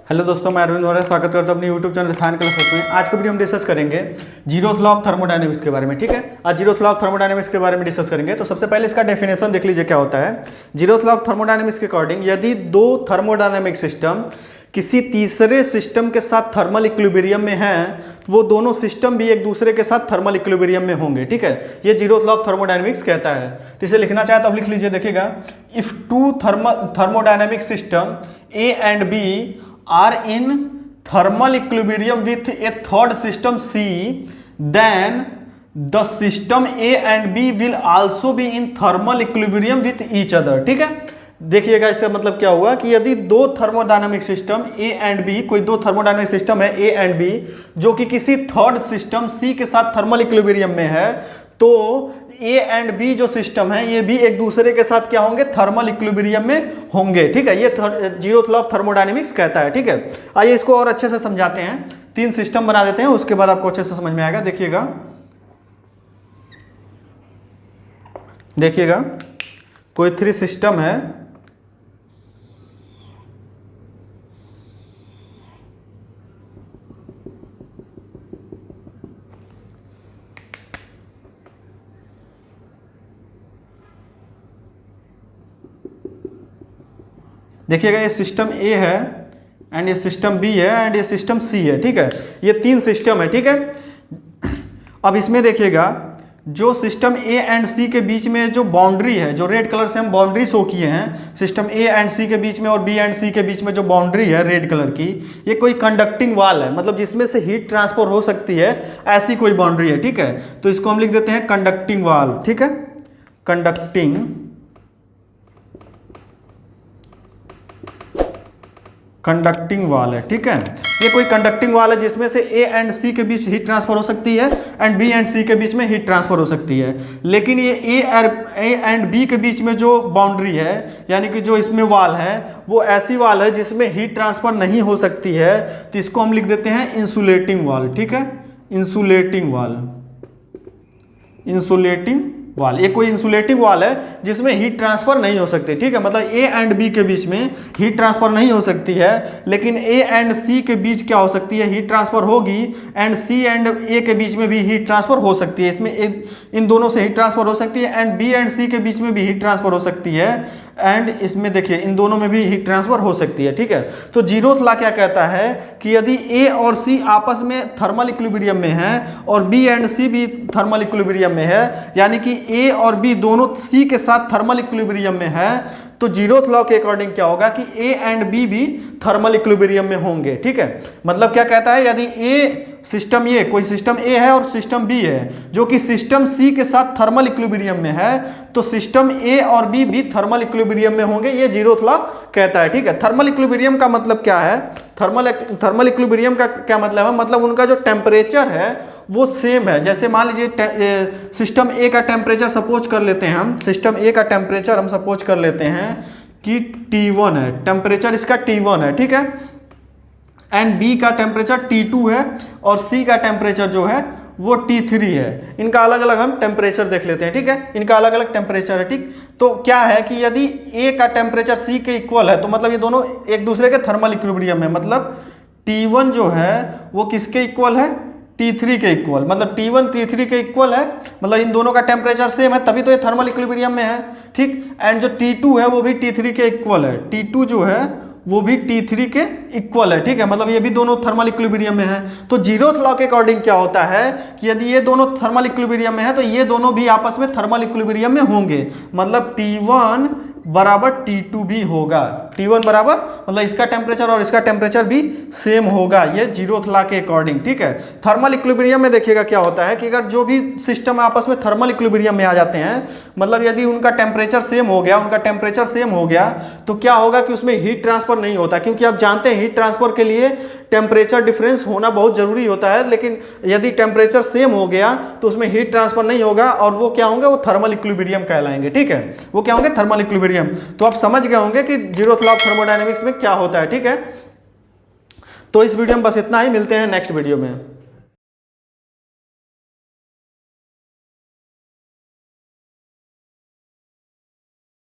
Hello दोस्तों, मैं अरविंद वोरा स्वागत करता हूं अपने यूट्यूब चैनल रसायन क्लासेस में। आज के वीडियो हम डिस्कस करेंगे जीरोथ लॉ ऑफ थर्मोडायनेमिक्स के बारे में। ठीक है, आज जीरोथ लॉ ऑफ थर्मोडायनेमिक्स के बारे में डिस्कस करेंगे। तो सबसे पहले इसका डेफिनेशन देख लीजिए क्या होता है। जीरोथ लॉ ऑफ थर्मोडायनेमिक्स के अकॉर्डिंग यदि दो थर्मोडायनेमिक सिस्टम किसी तीसरे सिस्टम के साथ थर्मल इक्विलिब्रियम में हैं तो वो दोनों सिस्टम भी एक दूसरे के साथ थर्मल इक्विलिब्रियम में होंगे। ठीक है, ये जीरोथ लॉ ऑफ थर्मोडायनेमिक्स कहता है। तो इसे लिखना चाहे तो आप लिख लीजिए, देखिएगा, if two thermodynamic system A and B are in thermal equilibrium with a third system C, then the system A and B will also be in thermal equilibrium with each other। ठीक है, देखिएगा इसका मतलब क्या हुआ कि यदि दो thermodynamic system A and B, कोई दो थर्मोडायनामिक सिस्टम है A एंड B जो कि किसी थर्ड सिस्टम C के साथ थर्मल इक्विलिब्रियम में है, तो A एंड B जो सिस्टम है ये भी एक दूसरे के साथ क्या होंगे, थर्मल इक्विलिब्रियम में होंगे। ठीक है, ये जीरोथ लॉ ऑफ थर्मोडायनेमिक्स कहता है। ठीक है, आइए इसको और अच्छे से समझाते हैं। तीन सिस्टम बना देते हैं, उसके बाद आपको अच्छे से समझ में आएगा। देखिएगा कोई थ्री सिस्टम है, देखिएगा ये सिस्टम ए है एंड ये सिस्टम बी है एंड ये सिस्टम सी है। ठीक है, ये तीन सिस्टम है। ठीक है, अब इसमें देखिएगा जो सिस्टम ए एंड सी के बीच में जो बाउंड्री है, जो रेड कलर से हम बाउंड्री शो किए हैं, सिस्टम ए एंड सी के बीच में और बी एंड सी के बीच में जो बाउंड्री है रेड कलर की, ये कोई कंडक्टिंग वॉल है, मतलब जिसमें से हीट ट्रांसफर हो सकती है, ऐसी कोई बाउंड्री है। ठीक है, तो इसको हम लिख देते हैं कंडक्टिंग वॉल। ठीक है, कंडक्टिंग वॉल है। ठीक है, ये कोई कंडक्टिंग वॉल है जिसमें से ए एंड सी के बीच हीट ट्रांसफर हो सकती है एंड बी एंड सी के बीच में हीट ट्रांसफर हो सकती है। लेकिन ये ए एंड बी के बीच में जो बाउंड्री है, यानी कि जो इसमें वॉल है, वो ऐसी वॉल है जिसमें हीट ट्रांसफर नहीं हो सकती है, तो इसको हम लिख देते हैं इंसुलेटिंग वॉल। ठीक है, इंसुलेटिंग वॉल, ये कोई इंसुलेटिंग वॉल है जिसमें हीट ट्रांसफर नहीं हो सकती। ठीक है, मतलब ए एंड बी के बीच में हीट ट्रांसफर नहीं हो सकती है, लेकिन ए एंड सी के बीच क्या हो सकती है, हीट ट्रांसफर होगी, एंड सी एंड ए के बीच में भी हीट ट्रांसफर हो सकती है। इसमें इन दोनों से हीट ट्रांसफर हो सकती है एंड बी एंड सी के बीच में भी हीट ट्रांसफर हो सकती है, एंड इसमें देखिए इन दोनों में भी हीट ट्रांसफर हो सकती है। ठीक है, तो जीरोथ लॉ क्या कहता है कि यदि ए और सी आपस में थर्मल इक्विलिब्रियम में है और बी एंड सी भी थर्मल इक्विलिब्रियम में है, यानी कि ए और बी दोनों सी के साथ थर्मल इक्विलिब्रियम में है, तो जीरोथ लॉ के अकॉर्डिंग क्या होगा कि ए एंड बी भी थर्मल इक्विलिब्रियम में होंगे। ठीक है, मतलब क्या कहता है, यदि ए सिस्टम, ये कोई सिस्टम ए है और सिस्टम बी है जो कि सिस्टम सी के साथ थर्मल इक्विलिब्रियम में है, तो सिस्टम ए और बी भी थर्मल इक्विलिब्रियम में होंगे, ये जीरोथ लॉ कहता है। ठीक है, थर्मल इक्विलिब्रियम का मतलब क्या है, थर्मल इक्विलिब्रियम का क्या मतलब है, मतलब उनका जो टेम्परेचर है वो सेम है। जैसे मान लीजिए सिस्टम ए का टेम्परेचर सपोज कर लेते हैं हम, सिस्टम ए का टेम्परेचर हम सपोज कर लेते हैं कि T1 है, टेम्परेचर इसका T1 है। ठीक है, एंड बी का टेम्परेचर T2 है और सी का टेम्परेचर जो है वो T3 है। इनका अलग अलग हम टेम्परेचर देख लेते हैं। ठीक है, इनका अलग अलग टेम्परेचर है। ठीक, तो क्या है कि यदि ए का टेम्परेचर सी के इक्वल है, तो मतलब ये दोनों एक दूसरे के थर्मल इक्विलिब्रियम में, मतलब T1 जो है वो किसके इक्वल है, T3 के इक्वल, मतलब T1 T3 के इक्वल है, मतलब इन दोनों का टेम्परेचर सेम है, तभी तो ये थर्मल इक्विलिब्रियम में है। ठीक, एंड जो T2 है वो भी T3 के इक्वल है, T2 जो है वो भी T3 के इक्वल है। ठीक है, मतलब ये भी दोनों थर्मल इक्विलिब्रियम में है। तो जीरोथ लॉ के अकॉर्डिंग क्या होता है कि यदि ये दोनों थर्मल इक्विलिब्रियम में है तो ये दोनों भी आपस में थर्मल इक्विलिब्रियम में होंगे, मतलब T1 बराबर T2 भी होगा। T1 बराबर मतलब इसका टेम्परेचर और इसका टेम्परेचर भी सेम होगा, ये जीरोथ लॉ के अकॉर्डिंग। ठीक है, थर्मल इक्विलिब्रियम में देखिएगा क्या होता है कि अगर जो भी सिस्टम आपस में थर्मल इक्विलिब्रियम में आ जाते हैं, मतलब यदि उनका टेम्परेचर सेम हो गया, तो क्या होगा कि उसमें हीट ट्रांसफर नहीं होता, क्योंकि आप जानते हैं हीट ट्रांसफर के लिए टेम्परेचर डिफरेंस होना बहुत जरूरी होता है। लेकिन यदि टेम्परेचर सेम हो गया तो उसमें हीट ट्रांसफर नहीं होगा और वो क्या होंगे, वो थर्मल इक्विलिब्रियम कहलाएंगे। ठीक है, वो क्या होंगे, थर्मल इक्विलिब्रियम। तो आप समझ गए होंगे कि जीरोथ लॉ ऑफ थर्मोडायनेमिक्स में क्या होता है। ठीक है, तो इस वीडियो में बस इतना ही, मिलते हैं नेक्स्ट वीडियो में।